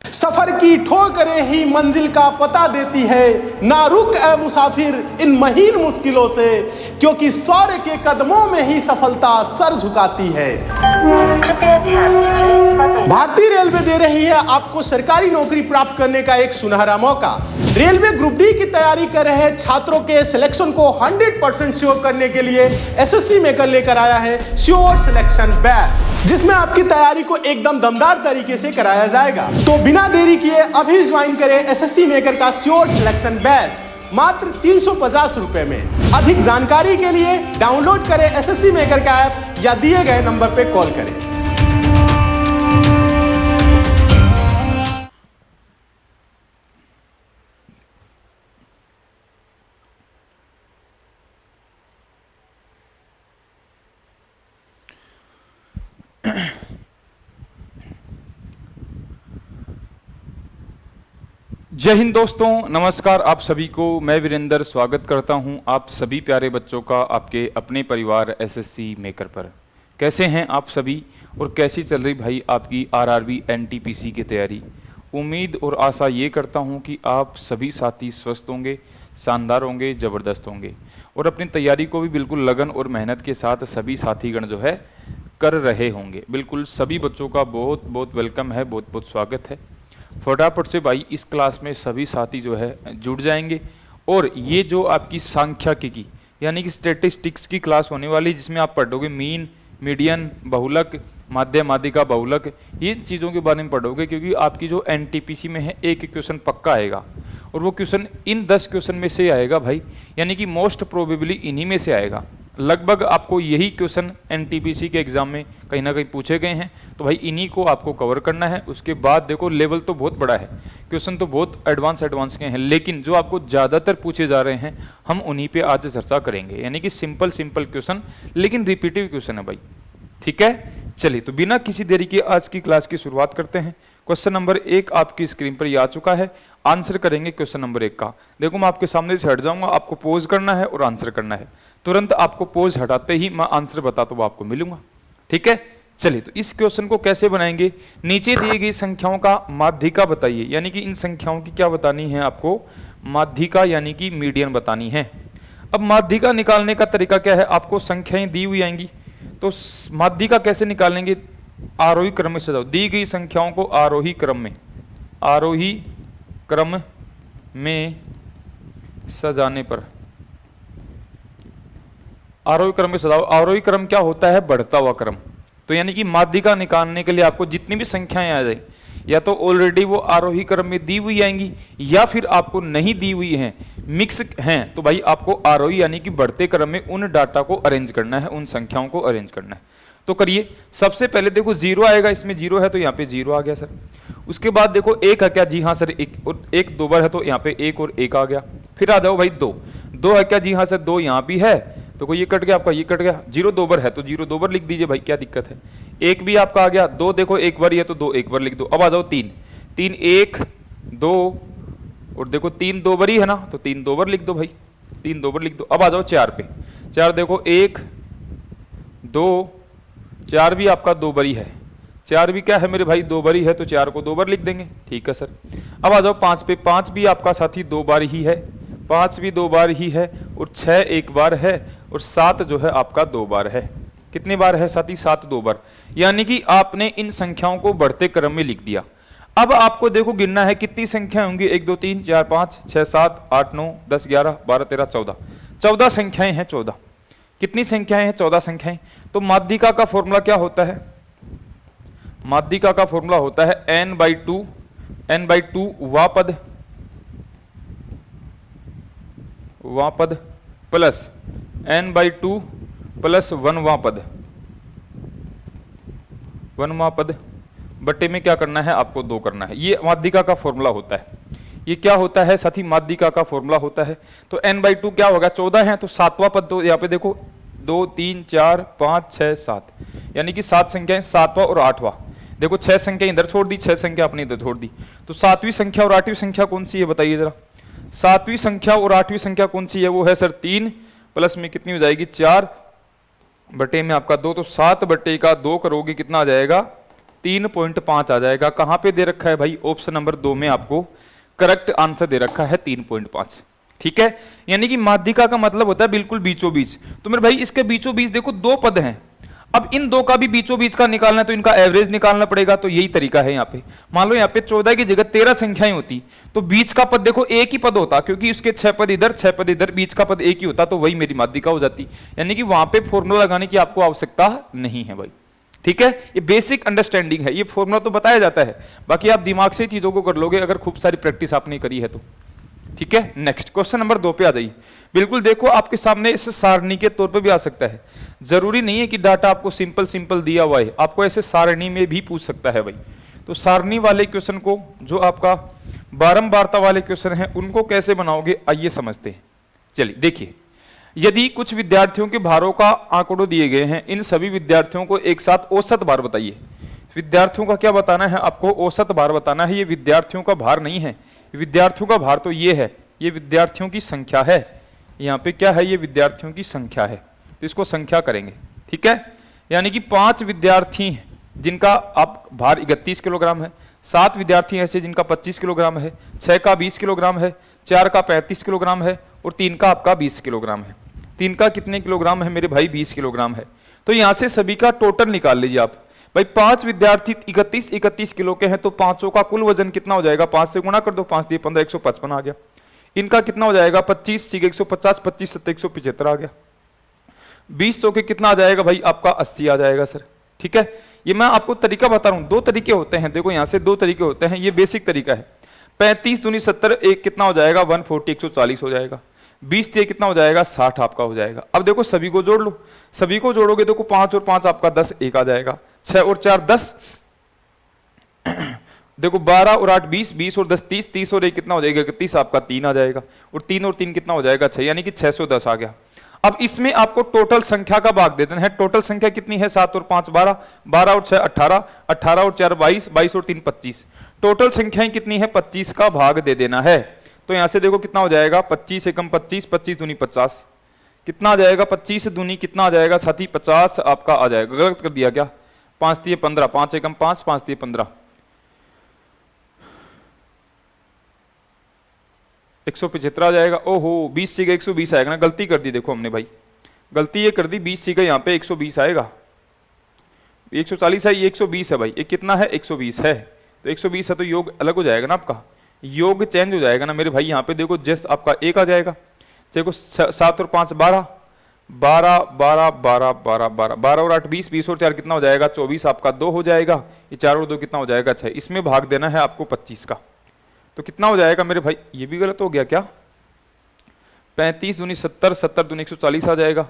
सफर की ठोकरें ही मंजिल का पता देती है, ना रुक ए मुसाफिर इन महीन मुश्किलों से, क्योंकि शौर्य के कदमों में ही सफलता सर झुकाती है। भारतीय रेलवे दे रही है आपको सरकारी नौकरी प्राप्त करने का एक सुनहरा मौका। रेलवे ग्रुप डी की तैयारी कर रहे छात्रों के सिलेक्शन को 100% श्योर करने के लिए एसएससी मेकर लेकर आया है श्योर सिलेक्शन बैच, जिसमें आपकी तैयारी को एकदम दमदार तरीके से कराया जाएगा। तो बिना देरी किए अभी ज्वाइन करें एसएससी मेकर का श्योर सिलेक्शन बैच मात्र 350 रुपए में। अधिक जानकारी के लिए डाउनलोड करें एसएससी मेकर का ऐप या दिए गए नंबर पे कॉल करें। जय हिंद दोस्तों, नमस्कार। आप सभी को मैं वीरेंद्र स्वागत करता हूं आप सभी प्यारे बच्चों का आपके अपने परिवार एसएससी मेकर पर। कैसे हैं आप सभी और कैसी चल रही भाई आपकी आरआरबी एनटीपीसी की तैयारी। उम्मीद और आशा ये करता हूं कि आप सभी साथी स्वस्थ होंगे, शानदार होंगे, ज़बरदस्त होंगे और अपनी तैयारी को भी बिल्कुल लगन और मेहनत के साथ सभी साथीगण जो है कर रहे होंगे। बिल्कुल सभी बच्चों का बहुत बहुत वेलकम है, बहुत बहुत स्वागत है। फटाफट से भाई इस क्लास में सभी साथी जो है जुड़ जाएंगे और ये जो आपकी सांख्यिकी की यानी कि स्टैटिस्टिक्स की क्लास होने वाली, जिसमें आप पढ़ोगे मीन, मीडियन, बहुलक, माध्य, माध्यिका, बहुलक, ये चीज़ों के बारे में पढ़ोगे, क्योंकि आपकी जो एनटीपीसी में है एक क्वेश्चन पक्का आएगा और वो क्वेश्चन इन 10 क्वेश्चन में से आएगा भाई, यानी कि मोस्ट प्रोबेबली इन्हीं में से आएगा। लगभग आपको यही क्वेश्चन एनटीपीसी के एग्जाम में कहीं ना कहीं पूछे गए हैं, तो भाई इन्हीं को आपको कवर करना है। उसके बाद देखो लेवल तो बहुत बड़ा है, क्वेश्चन तो बहुत एडवांस के हैं, लेकिन जो आपको ज़्यादातर पूछे जा रहे हैं हम उन्हीं पे आज चर्चा करेंगे, यानी कि सिंपल क्वेश्चन लेकिन रिपीटिव क्वेश्चन है भाई। ठीक है, चलिए तो बिना किसी देरी के आज की क्लास की शुरुआत करते हैं। क्वेश्चन नंबर 1 आपकी स्क्रीन पर ये आ चुका है। आंसर करेंगे क्वेश्चन नंबर 1 का। देखो मैं आपके सामने से हट जाऊंगा, आपको पोज करना है और आंसर करना है। तुरंत आपको पोज हटाते ही मैं आंसर बताता हुआ आपको मिलूंगा। ठीक है, चलिए तो इस क्वेश्चन को कैसे बनाएंगे। नीचे दी गई संख्याओं का माध्यिका बताइए, यानी कि इन संख्याओं की क्या बतानी है आपको, माध्यिका यानी कि मीडियन बतानी है। अब माध्यिका निकालने का तरीका क्या है, आपको संख्याएं दी हुई आएंगी तो माध्यिका कैसे निकालेंगे, आरोही क्रम में सजाओ। दी गई संख्याओं को आरोही क्रम में सजाने पर, आरोही क्रम में सजाओ। आरोही क्रम क्या होता है, बढ़ता हुआ क्रम। तो यानी कि माध्यिका निकालने के लिए आपको जितनी भी संख्याएं आ जाए, या तो ऑलरेडी वो आरोही क्रम में दी हुई आएंगी या फिर आपको नहीं दी हुई हैं, मिक्स हैं, तो भाई आपको आरोही यानी कि बढ़ते क्रम में उन डाटा को अरेंज करना है, उन संख्याओं को अरेंज करना है। तो करिए। सबसे पहले देखो 0 आएगा, इसमें 0 है तो यहाँ पे 0 आ गया सर। उसके बाद देखो 1 है क्या, जी हाँ सर 1, और 1 दो बार है तो यहाँ पे 1 और 1 आ गया। फिर आ जाओ भाई 2 है क्या, जी हाँ सर 2 यहाँ भी है, तो कोई ये कट गया आपका, ये कट गया। 0 दो बार है तो 0 दो बार लिख दीजिए भाई, क्या दिक्कत है। 1 भी आपका आ गया। 2 देखो 1 बार ही है तो 2 एक बार लिख दो। अब आ जाओ 3 1 2 और देखो 3 दो बार ही है ना, तो 3 दो बार लिख दो भाई, 3 दो बार लिख दो। अब आ जाओ 4 पे। 4 देखो 1 2 4 भी आपका 2 बारी है। 4 भी क्या है मेरे भाई, 2 बारी है, तो 4 को 2 बार लिख देंगे। ठीक है सर। अब आ जाओ 5 पे। 5 भी आपका साथी 2 बार ही है, 5 भी 2 बार ही है, और 6 एक बार है, और 7 जो है आपका 2 बार है। कितनी बार है साथी, 7 2 बार। यानी कि आपने इन संख्याओं को बढ़ते क्रम में लिख दिया। अब आपको देखो गिनना है कितनी संख्या होंगी, 1 2 3 4 5 6 7 8 9 10 11 12 13 14। 14 संख्याएं हैं। 14 कितनी संख्याएं हैं, 14 संख्याएं। तो माध्यिका का फॉर्मूला क्या होता है, माध्यिका का फॉर्मूला होता है n/2 वां पद प्लस n/2 प्लस 1वां पद बट्टे में क्या करना है आपको 2 करना है। ये माध्यिका का फॉर्मूला होता है। ये क्या होता है साथी, माध्यिका का फॉर्मूला होता है। तो n/2 क्या होगा, 14 है तो 7वां पद, तो यहाँ पे देखो 2 3 4 5 6 7, यानी कि 7 संख्याएं, 7वां और 8वां। देखो 6 संख्या इधर छोड़ दी, 6 संख्या अपनी इधर छोड़ दी, तो 7वीं संख्या और 8वीं संख्या कौन सी है बताइए जरा। 7वीं संख्या और 8वीं संख्या कौन सी है, वो है सर 3 प्लस में कितनी हो जाएगी 4 बटे में आपका 2, तो 7 बटे का 2 करोगे कितना आ जाएगा 3.5 आ जाएगा। कहां पे दे रखा है भाई? ऑप्शन नंबर 2 में आपको करेक्ट आंसर दे रखा है 3.5। ठीक है, यानी कि माध्यिका का मतलब होता है बिल्कुल बीचों बीच। तो मेरे भाई इसके बीचों बीच देखो दो पद हैं, अब इन दो का भी बीचों बीच का निकालना है तो इनका एवरेज निकालना पड़ेगा। तो यही तरीका है यहाँ पे। मान लो यहाँ पे 14 की जगह 13 संख्याएं होती तो बीच का पद देखो एक ही पद होता, क्योंकि उसके 6 पद इधर 6 पद इधर, बीच का पद एक ही होता, तो वही मेरी माध्यिका हो जाती। यानी कि वहां पे फॉर्मूला लगाने की आपको आवश्यकता नहीं है भाई। ठीक है, ये बेसिक अंडरस्टैंडिंग है, ये फॉर्मूला तो बताया जाता है, बाकी आप दिमाग से चीजों को कर लोगे अगर खूब सारी प्रैक्टिस आपने करी है तो। ठीक है, नेक्स्ट क्वेश्चन नंबर 2 पे आ जाइए। बिल्कुल देखो आपके सामने इसे सारणी के तौर पे भी आ सकता है, जरूरी नहीं है कि डाटा आपको सिंपल सिंपल दिया हुआ है, आपको ऐसे सारणी में भी पूछ सकता है भाई। तो सारणी वाले क्वेश्चन को, जो आपका बारंबारता वाले क्वेश्चन है, उनको कैसे बनाओगे आइए समझते हैं। चलिए देखिए, यदि कुछ विद्यार्थियों के भारों का आंकड़ों दिए गए हैं, इन सभी विद्यार्थियों को एक साथ औसत भार बताइए। विद्यार्थियों का क्या बताना है आपको? औसत भार बताना है। ये विद्यार्थियों का भार नहीं है, विद्यार्थियों का भार तो ये है, ये विद्यार्थियों की संख्या है। यहाँ पे क्या है? ये विद्यार्थियों की संख्या है, तो इसको संख्या करेंगे। ठीक है, यानी कि 5 विद्यार्थी जिनका आप भार 31 किलोग्राम है, 7 विद्यार्थी ऐसे जिनका 25 किलोग्राम है, 6 का 20 किलोग्राम है, 4 का 35 किलोग्राम है और 3 का आपका 20 किलोग्राम है। 3 का कितने किलोग्राम है मेरे भाई? 20 किलोग्राम है। तो यहां से सभी का टोटल निकाल लीजिए आप भाई। 5 विद्यार्थी 31 किलो के हैं, तो पांचों का कुल वजन कितना हो जाएगा? 5 से गुणा कर दो, 5 दिए 15, 155 आ गया। इनका कितना हो जाएगा? 25 × 150, 25 7 175 आ गया। 20 100 के कितना आ जाएगा भाई? आपका 80 आ जाएगा सर। ठीक है, ये मैं आपको तरीका बता रहा हूं, 2 तरीके होते हैं। देखो यहां से 2 तरीके होते हैं, ये बेसिक तरीका है। 35 दूनी 70, एक कितना हो जाएगा? 140 140 हो जाएगा। 20 दिए कितना हो जाएगा? 60 आपका हो जाएगा। अब देखो सभी को जोड़ लो, सभी को जोड़ोगे देखो 5 और 5 आपका 10, 1 आ जाएगा। 6 और 4 10, देखो 12 और 8 20, 20 और 10 30, 30 और 1 कितना हो जाएगा? 31 आपका 3 आ जाएगा। और 3 और 3 कितना हो जाएगा? 6, यानी कि 610 आ गया। अब इसमें आपको टोटल संख्या का भाग दे देना है। टोटल संख्या कितनी है? 7 और 5 12, 12 और 6 18, 18 और 4 22, 22 और 3 25। टोटल संख्याएं कितनी है? 25 का भाग दे देना है। तो यहां से देखो कितना हो जाएगा? 25 एकम 25, 25 दूनी 50, कितना आ जाएगा? 25 दूनी कितना आ जाएगा साथी? 50 आपका आ जाएगा। गलत कर दिया क्या? 5 दिए 15, 5 एकम 5, 5 दिए 15, 175 आ जाएगा। ओहो 20 सी का 120 आएगा ना, गलती कर दी देखो हमने भाई, गलती ये कर दी। 20 सी का यहाँ पे 120 आएगा, 140 है, ये 120 है भाई। ये कितना है? 120 है, तो 120 है तो योग अलग हो जाएगा ना आपका, योग चेंज हो जाएगा ना मेरे भाई। यहाँ पे देखो जस्ट आपका 1 आ जाएगा। देखो 7 और 5 12, 12 12 12 12 12, 12 और 8 20, 20 और 4 कितना हो जाएगा? 24 आपका 2 हो जाएगा। ये 4 और 2 कितना हो जाएगा? 6। इसमें भाग देना है आपको 25 का, तो कितना हो जाएगा मेरे भाई? ये भी गलत हो गया क्या? 35 दूनी 70, 70 दूनी 140 आ जाएगा।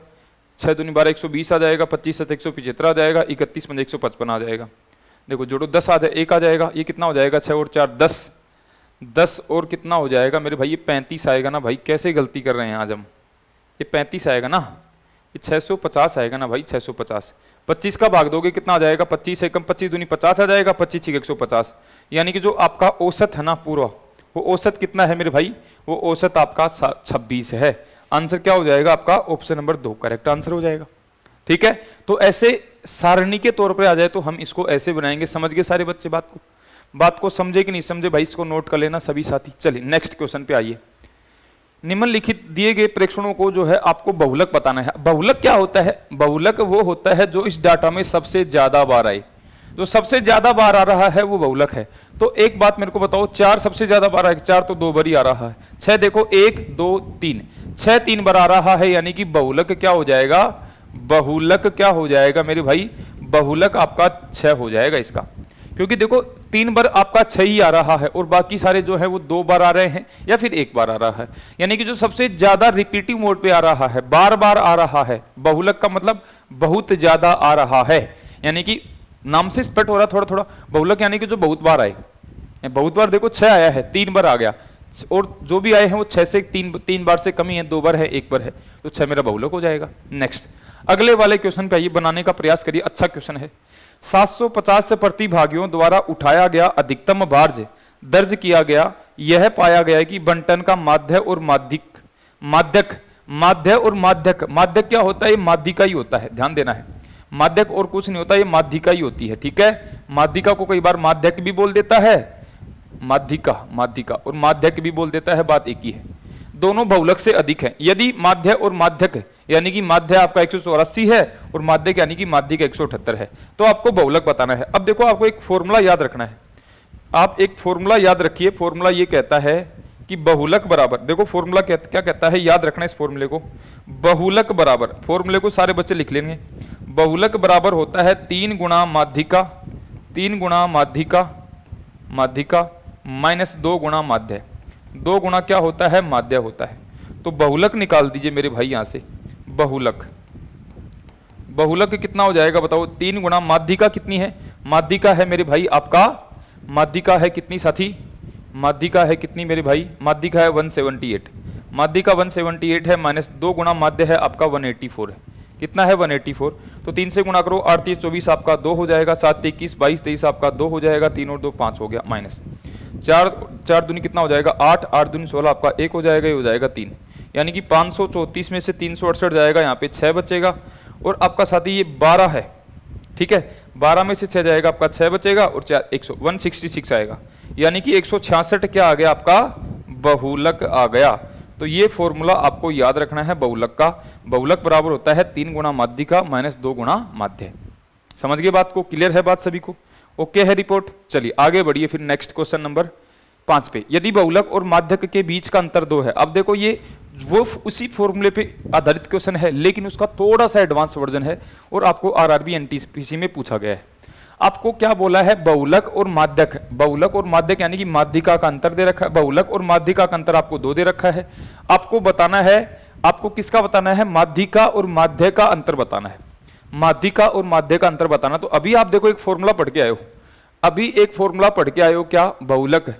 6 दूनी 12, 120 आ जाएगा। 25 7 175 आ जाएगा। 31 5 155 आ जाएगा। देखो जोड़ो 10 आ जाए, 1 आ जाएगा। ये कितना हो जाएगा? 6 और 4 10, 10 और कितना हो जाएगा मेरे भाई? ये 35 आएगा ना भाई। कैसे गलती कर रहे हैं आज हम? ये 35 आएगा ना, ये 650 आएगा ना भाई, 650। 25 का भाग दोगे कितना आ जाएगा? 25 एकम 25 दूनी 50 आ जाएगा। 25 × 150, यानी कि जो आपका औसत है ना पूरा, वो औसत कितना है मेरे भाई? वो औसत आपका 26 है। आंसर क्या हो जाएगा आपका? ऑप्शन नंबर 2 करेक्ट आंसर हो जाएगा। ठीक है, तो ऐसे सारणी के तौर पर आ जाए तो हम इसको ऐसे बनाएंगे। समझ गए सारे बच्चे बात को समझे कि नहीं समझे भाई? इसको नोट कर लेना सभी साथी। चलिए नेक्स्ट क्वेश्चन पे आइए। निम्नलिखित दिए गए प्रेक्षणों को जो है आपको बहुलक बताना है। बहुलक क्या होता है? बहुलक वो होता है जो इस डाटा में सबसे ज्यादा बार आए, जो सबसे ज्यादा बार आ रहा है वो बहुलक है। तो एक बात मेरे को बताओ, 4 सबसे ज्यादा बार है? 4 तो 2 बार ही आ रहा है। 6 देखो 1 2 3, 6 3 बार आ रहा है, यानी कि बहुलक क्या हो जाएगा? बहुलक क्या हो जाएगा मेरे भाई? बहुलक आपका 6 हो जाएगा इसका, क्योंकि देखो 3 बार आपका 6 ही आ रहा है और बाकी सारे जो है वो 2 बार आ रहे हैं या फिर 1 बार आ रहा है। यानी कि जो सबसे ज्यादा रिपीटिव मोड पे आ रहा है, बार बार आ रहा है, बहुलक का मतलब बहुत ज्यादा आ रहा है, यानी कि नाम से स्पष्ट हो रहा थोड़ा थोड़ा। बहुलक यानी कि जो बहुत बार आए, बहुत बार देखो 6 आया है, 3 बार आ गया, और जो भी आए हैं वो 6 से 3 बार से कम ही है, 2 बार है, 1 बार है, तो 6 मेरा बहुलक हो जाएगा। नेक्स्ट अगले वाले क्वेश्चन पे आइए, बनाने का प्रयास करिए। अच्छा क्वेश्चन है। 750 से प्रतिभागियों द्वारा उठाया गया अधिकतम भार दर्ज किया गया। यह पाया गया कि बंटन का माध्य और माध्यक क्या होता है? माध्यिका ही होता है, ध्यान देना है। माध्यक और कुछ नहीं होता, ये माध्यिका ही होती है। ठीक है, माध्यिका को कई बार माध्यक भी बोल देता है, माध्यिका और माध्यक भी बोल देता है, बात एक ही है। दोनों बहुलक से अधिक है। यदि माध्य और माध्यक यानी कि माध्य आपका 184 है और माध्यक यानी कि माध्यिक 178 है, तो आपको बहुलक बताना है। अब देखो, आपको एक फॉर्मूला याद रखना है। आप एक फॉर्मूला याद रखिए। फॉर्मूला ये कहता है कि बहुलक बराबर, देखो फॉर्मूला क्या कहता है, याद रखना इस फॉर्मूले को। बहुलक बराबर, फॉर्मूले को सारे बच्चे लिख लेंगे। बहुलक बराबर होता है 3 गुणा माध्यिका, 3 गुणा माध्यिका माइनस 2 गुणा माध्य। 2 गुणा क्या होता है, माध्य होता है। तो बहुलक निकाल दीजिए मेरे भाई यहां से। बहुलक कितना हो जाएगा बताओ। 3 गुणा माध्यिका कितनी है, माध्यिका है मेरे भाई आपका, माध्यिका है कितनी साथी, माध्यिका है कितनी मेरे भाई, माध्यिका है 178। माध्यिका 178 है, माइनस 2 गुणा माध्य है आपका 184 है। कितना है 184। तो 3 से गुणा करो, 8 3 24 आपका 2 हो जाएगा, 7 21 22 23 आपका 2 हो जाएगा, 3 और 2 5 हो गया, माइनस 4 दूनी कितना हो जाएगा 8, 8 दूनी 16 आपका 1 हो जाएगा, ये हो जाएगा 3। यानी कि 534 में से 368 जाएगा, यहाँ पे 6 बचेगा और आपका साथी ये 12 है। ठीक है, 12 में से 6 जाएगा आपका 6 बचेगा और 4 166 आएगा। यानी कि 166 क्या आ गया आपका, बहुलक आ गया। तो ये फॉर्मूला आपको याद रखना है बहुलक का। बहुलक बराबर होता है 3 गुणा माध्यिका माइनस 2 गुणा माध्य। समझ गए बात को, क्लियर है बात सभी को, ओके है रिपोर्ट। चलिए आगे बढ़िए फिर नेक्स्ट क्वेश्चन नंबर 5 पे। यदि बहुलक और माध्यक के बीच का अंतर 2 है। अब देखो ये वो उसी फॉर्मूले पे आधारित क्वेश्चन है, लेकिन उसका थोड़ा सा एडवांस वर्जन है और आपको आरआरबी एनटीपीसी में पूछा गया है। आपको क्या बोला है, बहुलक और माध्यक, बहुलक और माध्यक यानी कि माध्यिका का अंतर दे रखा है। बहुलक और माध्यिका का अंतर आपको 2 दे रखा है। आपको बताना है, आपको किसका बताना है, माध्यिका और माध्य का अंतर बताना है। माध्यिका और माध्य का अंतर बताना। तो अभी आप देखो एक फॉर्मूला पढ़ के आए हो, अभी एक फॉर्मूला पढ़ के आए हो, क्या, बहुलक।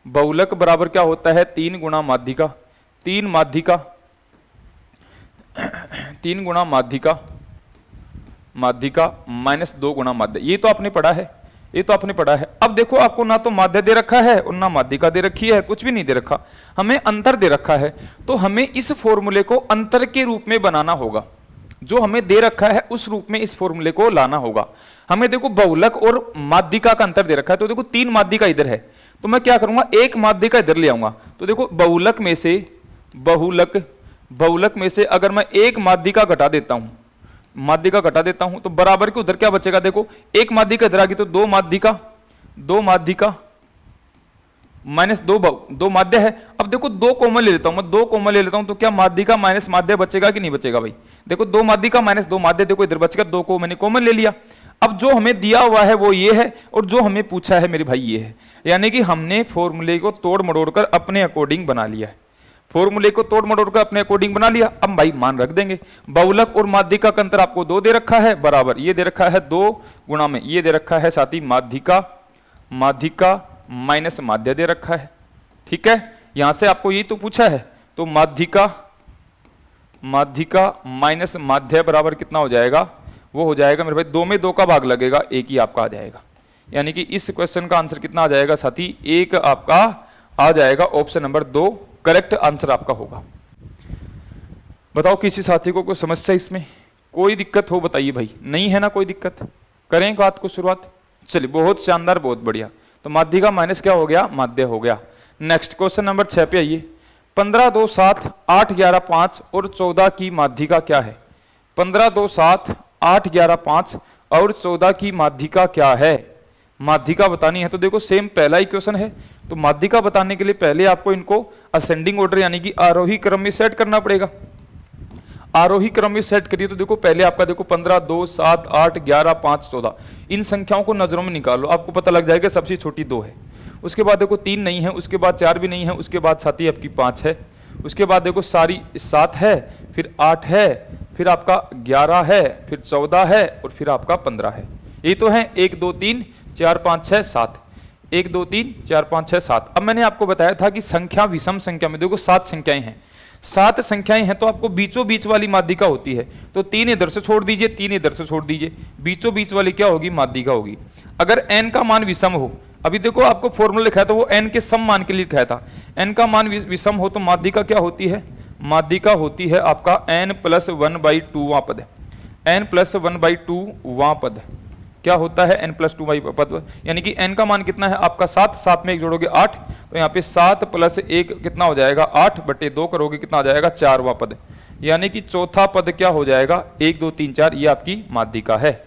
बहुलक बराबर क्या होता है 3 गुणा माध्यिका, 3 माध्यिका 3 गुणा माध्यिका माइनस 2 गुणा माध्य। ये तो आपने पढ़ा है, ये तो आपने पढ़ा है। अब देखो आपको ना तो माध्य दे रखा है और ना माध्यिका दे रखी है, कुछ भी नहीं दे रखा, हमें अंतर दे रखा है। तो हमें इस फॉर्मूले को अंतर के रूप में बनाना होगा। जो हमें दे रखा है उस रूप में इस फॉर्मूले को लाना होगा। हमें देखो बहुलक और माध्यिका का अंतर दे रखा है, तो देखो 3 माध्यिका इधर है, तो मैं क्या करूंगा, 1 माध्यिका इधर ले आऊंगा। तो देखो बहुलक में से अगर मैं 1 माध्यिका घटा देता हूं, माध्यिका घटा देता हूं, तो बराबर के उधर क्या बचेगा, देखो 1 माध्यिका इधर आ गई, तो 2 माध्यिका माइनस 2 माध्य है। अब देखो 2 कॉमन ले लेता हूं, मैं 2 कॉमन ले लेता हूं, तो क्या माध्यिका माइनस माध्य बचेगा कि नहीं बचेगा भाई। देखो 2 माध्यिका माइनस 2 माध्य, देखो इधर बचेगा, 2 को मैंने कॉमन ले लिया। अब जो हमें दिया हुआ है वो ये है और जो हमें पूछा है मेरे भाई ये है। यानी कि हमने फॉर्मूले को तोड़ मड़ोड़ कर अपने अकॉर्डिंग बना लिया है, फॉर्मूले को तोड़ मड़ोड़ कर अपने अकॉर्डिंग बना लिया। अब भाई मान रख देंगे, बहुलक और माध्यिका का अंतर आपको 2 दे रखा है, बराबर ये दे रखा है 2 गुणा में ये दे रखा है साथ ही माध्यिका माइनस माध्य दे रखा है। ठीक है, यहां से आपको ये तो पूछा है, तो माध्यिका माइनस माध्य बराबर कितना हो जाएगा, वो हो जाएगा मेरे भाई 2 में 2 का भाग लगेगा, 1 ही आपका आ जाएगा। यानी कि इस क्वेश्चन का आंसर कितना आ जाएगा साथी, 1 आपका आ जाएगा। ऑप्शन नंबर 2 करेक्ट आंसर आपका होगा। बताओ किसी साथी को कोई समस्या इसमें, कोई दिक्कत हो बताइए भाई, नहीं है ना कोई दिक्कत, करें बात को शुरुआत। चलिए बहुत शानदार, बहुत बढ़िया। तो माध्यिका माइनस क्या हो गया, माध्य हो गया। नेक्स्ट क्वेश्चन नंबर 6 पे आइए। 15 2 7 8 11 5 और 14 की माध्यिका क्या है। 15 2 7 8 11 5 और 14 की माध्यिका क्या है, माध्यिका बतानी है। तो देखो सेम पहला ही क्वेश्चन है, तो माध्यिका बताने के लिए पहले आपको इनको असेंडिंग ऑर्डर यानी कि आरोही क्रम में सेट करना पड़ेगा। आरोही क्रम में सेट करिए तो देखो पहले आपका देखो 15 2 7 8 11 5 14, इन संख्याओं को नजरों में निकालो, आपको पता लग जाएगा सबसे छोटी 2 है। उसके बाद देखो 3 नहीं है, उसके बाद 4 भी नहीं है, उसके बाद साथ ही आपकी 5 है, उसके बाद देखो सारी 7 है, फिर 8 है, फिर आपका 11 है, फिर 14 है और फिर आपका 15 है। यही तो है 1 2 3 4 5 6 7, 1 2 3 4 5 6 7। अब मैंने आपको बताया था कि संख्या विषम संख्या में देखो 7 संख्याएं हैं, 7 संख्याएं हैं, तो आपको बीचों बीच वाली माध्यिका होती है, तो 3 इधर से छोड़ दीजिए, 3 इधर से छोड़ दीजिए, बीचों बीच वाली क्या होगी, माध्यिका होगी। अगर n का मान विषम हो, अभी देखो आपको फॉर्मूला लिखा था वो n के सम मान के लिए लिखा था, n का मान विषम हो तो माध्यिका क्या होती है, माध्यिका होती है आपका n + 1/2 पद है। n प्लस 1/2 वहां पद क्या होता है, n प्लस 2 पद, यानी कि n का मान कितना है आपका 7, 7 में 1 जोड़ोगे 8, तो यहाँ पे 7 प्लस 1 कितना हो जाएगा 8/2 करोगे कितना हो जाएगा 4वां पद, यानी कि चौथा पद क्या हो जाएगा 1 2 3 4, ये आपकी माध्यिका है।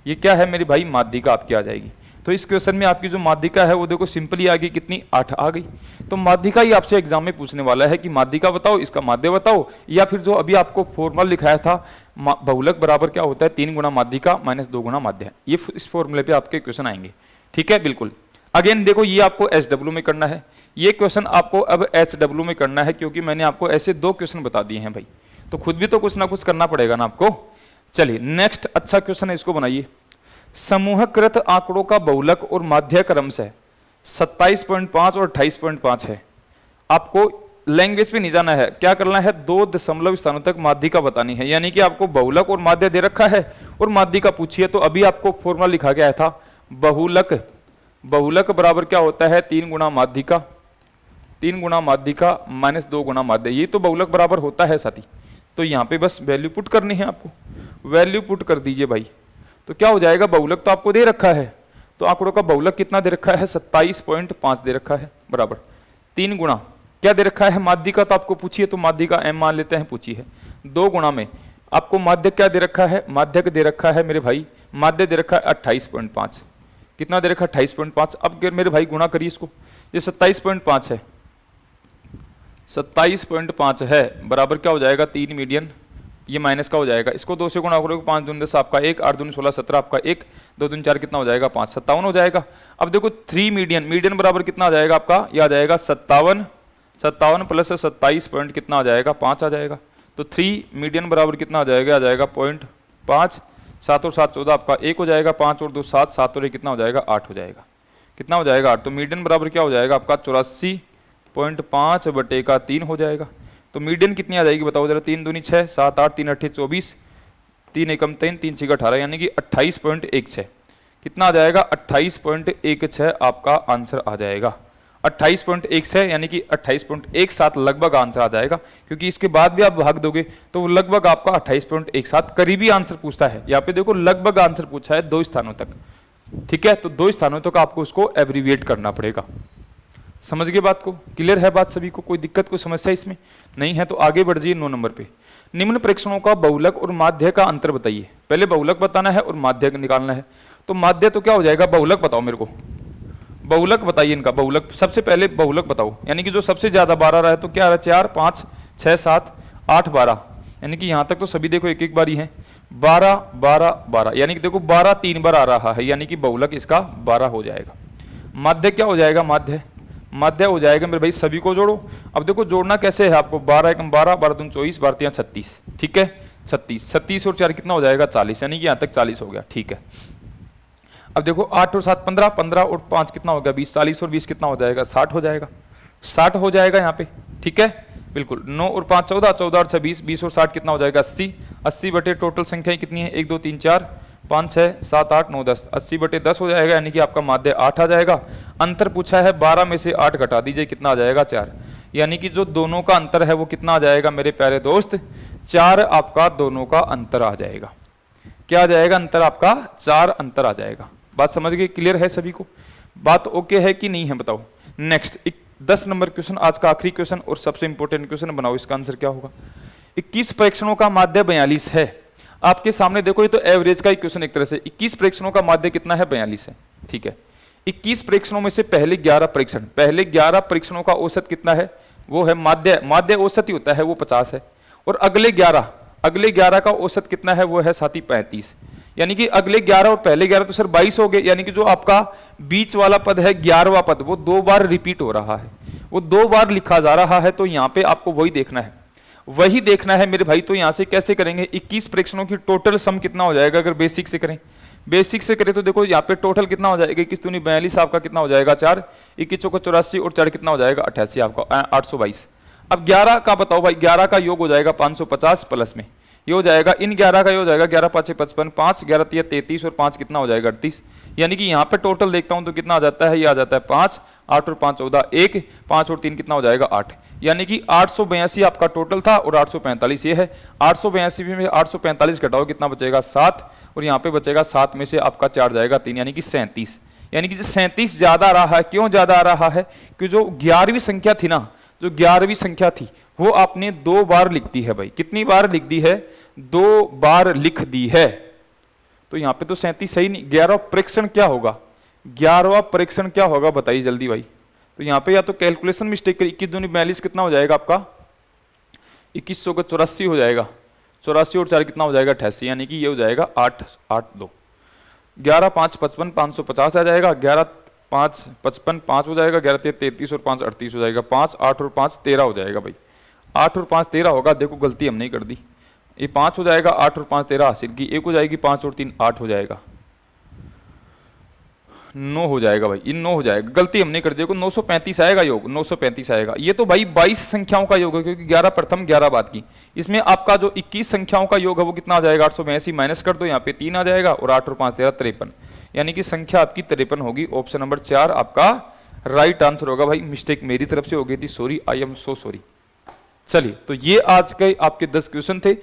ये क्या है मेरे भाई, माध्यिका आपकी आ जाएगी। तो इस क्वेश्चन में आपकी जो माध्यिका है वो देखो सिंपली आ गई, कितनी 8 आ गई। तो माध्यिका ही आपसे एग्जाम में पूछने वाला है कि माध्यिका बताओ, इसका माध्य बताओ, या फिर जो अभी आपको फॉर्मूला लिखाया था बहुलक बराबर क्या होता है 3 गुना माध्यिका माइनस 2 गुना माध्य, ये इस फॉर्मूले पे आपके क्वेश्चन आएंगे। ठीक है, बिल्कुल। अगेन देखो ये आपको SW में करना है, ये क्वेश्चन आपको अब SW में करना है, क्योंकि मैंने आपको ऐसे 2 क्वेश्चन बता दिए हैं भाई, तो खुद भी तो कुछ ना कुछ करना पड़ेगा ना आपको। चलिए नेक्स्ट अच्छा क्वेश्चन है, इसको बनाइए। समूहकृत आंकड़ों का बहुलक और माध्य क्रमशः 27.5 और 28.5 है। आपको लैंग्वेज पे नहीं जाना है, क्या करना है 2 दशमलव स्थानों तक माध्यिका बतानी है, यानी कि आपको बहुलक और माध्य दे रखा है और माध्यिका पूछी है। तो अभी आपको फॉर्मूला लिखा गया था बहुलक, बहुलक बराबर क्या होता है 3 गुना माध्यिका, 3 गुना माध्यिका माइनस 2 गुना माध्य, ये तो बहुलक बराबर होता है साथी। तो यहाँ पे बस वैल्यू पुट करनी है आपको, वैल्यू पुट कर दीजिए भाई। तो क्या हो जाएगा, बहुलक तो आपको दे रखा है, तो आंकड़ों का बहुलक कितना दे रखा है 27.5 दे रखा है, बराबर 3 गुना क्या दे रखा है माध्यिका, तो आपको पूछिए, तो माध्यिका m मान लेते हैं, पूछी है 2 गुना में आपको माध्य क्या दे रखा है, माध्यक दे रखा है मेरे भाई, माध्य दे रखा है 28.5, कितना दे रखा है 28.5। अब मेरे भाई गुणा करिए इसको, ये 27.5 है, 27.5 है बराबर क्या हो जाएगा 3 मीडियन, ये माइनस का हो जाएगा, इसको 2 से गुणा करोगे 5 दूनी 10 आपका 1, 8 दूनी 16 17 आपका 1, 2 दूनी 4 कितना हो जाएगा 5, 57 हो जाएगा। अब देखो 3 मीडियन, मीडियन बराबर कितना आ जाएगा आपका, यह आ जाएगा 57, 57 प्लस 27 पॉइंट कितना आ जाएगा 5 आ जाएगा। तो 3 मीडियन बराबर कितना आ जाएगा 0.5, 7 और 7 14 आपका 1 हो जाएगा, 5 और 2 7, 7 और 1 कितना हो जाएगा 8 हो जाएगा, कितना हो जाएगा 8। तो मीडियन बराबर क्या हो जाएगा आपका 84.5/3 हो जाएगा। तो मीडियन कितनी आ जाएगी बताओ जरा, 3 दूनी 6, 7 8, 3 8 24, 3 एकम 3, 3 6 18, यानी कि 28.16 कितना आ जाएगा 28.16 आपका आंसर आ जाएगा, 28.16 यानी कि 28.17 लगभग आंसर आ जाएगा, क्योंकि इसके बाद भी आप भाग दोगे तो लगभग आपका 28.17 करीबी आंसर पूछता है। यहाँ पे देखो लगभग आंसर पूछा है 2 स्थानों तक, ठीक है, तो 2 स्थानों तक आपको उसको एब्रीविएट करना पड़ेगा। समझ गए बात को, क्लियर है बात सभी को, कोई दिक्कत कोई समस्या इसमें नहीं है। तो आगे बढ़ जाइए 9 नंबर पे, निम्न प्रेक्षणों का बहुलक और माध्य का अंतर बताइए। पहले बहुलक बताना है और माध्य निकालना है। तो माध्य तो क्या हो जाएगा, बहुलक बताओ मेरे को, बहुलक बताइए इनका, बहुलक सबसे पहले बहुलक बताओ, यानी कि जो सबसे ज्यादा 12 रहा है तो क्या आ रहा है 4 5 6 7 8 12, यानी कि यहां तक तो सभी देखो एक एक बारी है 12 12 12, यानी कि देखो 12 3 बार आ रहा है, यानी कि बहुलक इसका 12 हो जाएगा। माध्य क्या हो जाएगा, माध्य माध्य हो जाएगा मेरे भाई, सभी को जोड़ो। अब देखो जोड़ना कैसे है आपको, 12 एकम 12, 12 दूनी 24, 12 तिया 36, ठीक है 36, 36 और 4 कितना हो जाएगा 40, यानी कि यहाँ तक 40 हो गया, ठीक है। अब देखो 8 और 7 15, 15 और 5 कितना हो गया 20, 40 और 20 कितना हो जाएगा 60 हो जाएगा, 60 हो जाएगा यहाँ पे, ठीक है बिल्कुल। 9 और 5 14, 14 और 6 20, 20 और 60 कितना हो जाएगा 80, 80 बटे टोटल संख्या कितनी है 1 2 3 4 5 6 7 8 9 10, 80 बटे 10 हो जाएगा, यानी कि आपका माध्य 8 आ जाएगा। अंतर पूछा है 12 में से 8 घटा दीजिए, कितना आ जाएगा 4, यानी कि जो दोनों का अंतर है वो कितना आ जाएगा मेरे प्यारे दोस्त, 4 आपका दोनों का अंतर आ जाएगा। क्या आ जाएगा अंतर आपका 4 अंतर आ जाएगा। बात समझ गए, क्लियर है सभी को, बात ओके है कि नहीं है बताओ। नेक्स्ट 10 नंबर क्वेश्चन, आज का आखिरी क्वेश्चन और सबसे इंपॉर्टेंट क्वेश्चन, बनाओ इसका आंसर क्या होगा। 21 प्रेक्षणों का माध्य 42 है। आपके सामने देखो ये तो एवरेज का ही क्वेश्चन एक तरह से, 21 प्रेक्षणों का माध्य कितना है 42 है, ठीक है। 21 प्रेक्षणों में से पहले 11 परीक्षण, पहले 11 परीक्षणों का औसत कितना है, वो है माध्य, माध्य औसत ही होता है वो 50 है, और अगले 11 का औसत कितना है वो है साथी 35, यानी कि अगले 11 और पहले 11 तो सर 22 हो गए, यानी कि जो आपका बीच वाला पद है 11वां पद वो 2 बार रिपीट हो रहा है, वो 2 बार लिखा जा रहा है। तो यहाँ पे आपको वही देखना है, वही देखना है मेरे भाई। तो यहाँ से कैसे करेंगे, 21 प्रेक्षणों की टोटल सम कितना हो जाएगा, अगर बेसिक से करें, बेसिक से करें तो देखो यहाँ पे टोटल कितना हो जाएगा, 21 दूनी 42 आपका कितना हो जाएगा 4, 21 चौका 84 और 4 कितना हो जाएगा 88 आपका 822। अब 11 का बताओ भाई, 11 का योग हो जाएगा 550 प्लस में ये हो जाएगा, इन 11 का ये हो जाएगा 11 5 55, 5 11 3 33 और 5 कितना हो जाएगा 38, यानी कि यहाँ पे टोटल देखता हूं तो कितना आ जाता है, ये आ जाता है 5 8 और 5 14 1, 5 और 3 कितना हो जाएगा 8, यानी कि 882 आपका टोटल था और 845 ये है। 882 में 845 घटाओ कितना बचेगा 7, और यहाँ पे बचेगा 7 में से आपका 4 जाएगा 3, यानी कि 37। यानी कि 37 ज्यादा आ रहा है। क्यों ज्यादा आ रहा है? कि जो 11वीं संख्या थी ना, जो 11वीं संख्या थी वो आपने 2 बार लिख दी है भाई। कितनी बार लिख दी है? 2 बार लिख दी है। तो यहाँ पे तो 37 सही नहीं। 11वां परीक्षण क्या होगा? 11वां परीक्षण क्या होगा बताइए जल्दी भाई। तो यहाँ पे या तो कैलकुलेशन मिस्टेक करी, 21 दूनी 42 कितना हो जाएगा आपका? 2100 का 84 हो जाएगा। 84 और 4 कितना हो जाएगा? 88, यानी कि ये हो जाएगा 8 8 2। 11 5 55 550 आ जाएगा। 11 5 55 5 हो जाएगा। 11 33 और 5 38 हो जाएगा। 5 8 और 5 13 हो जाएगा भाई। 8 और 5 13 होगा। देखो गलती हमने कर दी। ये 5 हो जाएगा, 8 और 5 13 हासिल की, 1 हो जाएगी, 5 और 3 8 हो जाएगा, 9 हो जाएगा भाई। ये 9 हो जाएगा, गलती हमने कर दी। देखो 935 आएगा योग, 935 आएगा। ये तो भाई 22 संख्याओं का योग है, क्योंकि 11 प्रथम 11 बाद की। इसमें आपका जो 21 संख्याओं का योग है वो कितना आ जाएगा? 882 माइनस कर दो, यहाँ पे 3 आ जाएगा, और 8 और 5 13 53, यानी कि संख्या आपकी 53 होगी। ऑप्शन नंबर 4 आपका राइट आंसर होगा भाई। मिस्टेक मेरी तरफ से हो गई थी, sorry, I am so sorry. चलिए, तो ये आज के आपके 10 क्वेश्चन थे।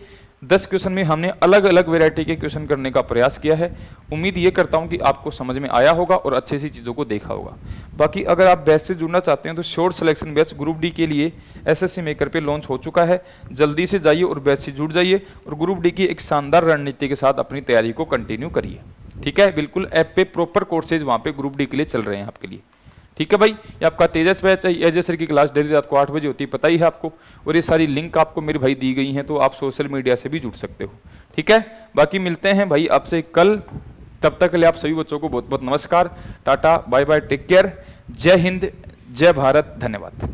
10 क्वेश्चन में हमने अलग अलग वैरायटी के क्वेश्चन करने का प्रयास किया है। उम्मीद ये करता हूं कि आपको समझ में आया होगा और अच्छे से चीज़ों को देखा होगा। बाकी अगर आप बैच से जुड़ना चाहते हैं तो short selection batch group D के लिए एसएससी मेकर पे लॉन्च हो चुका है। जल्दी से जाइए और बैच से जुड़ जाइए और ग्रुप डी की एक शानदार रणनीति के साथ अपनी तैयारी को कंटिन्यू करिए। ठीक है, बिल्कुल ऐप पे प्रॉपर कोर्सेज वहाँ पे ग्रुप डी के लिए चल रहे हैं आपके लिए। ठीक है भाई, ये आपका तेजस बैच है। एजे सर की क्लास डेली रात को 8 बजे होती है, पता ही है आपको। और ये सारी लिंक आपको मेरे भाई दी गई हैं, तो आप सोशल मीडिया से भी जुड़ सकते हो। ठीक है, बाकी मिलते हैं भाई आपसे कल। तब तक के लिए आप सभी बच्चों को बहुत बहुत नमस्कार, tata, bye bye, take care, जय हिंद, जय भारत, धन्यवाद।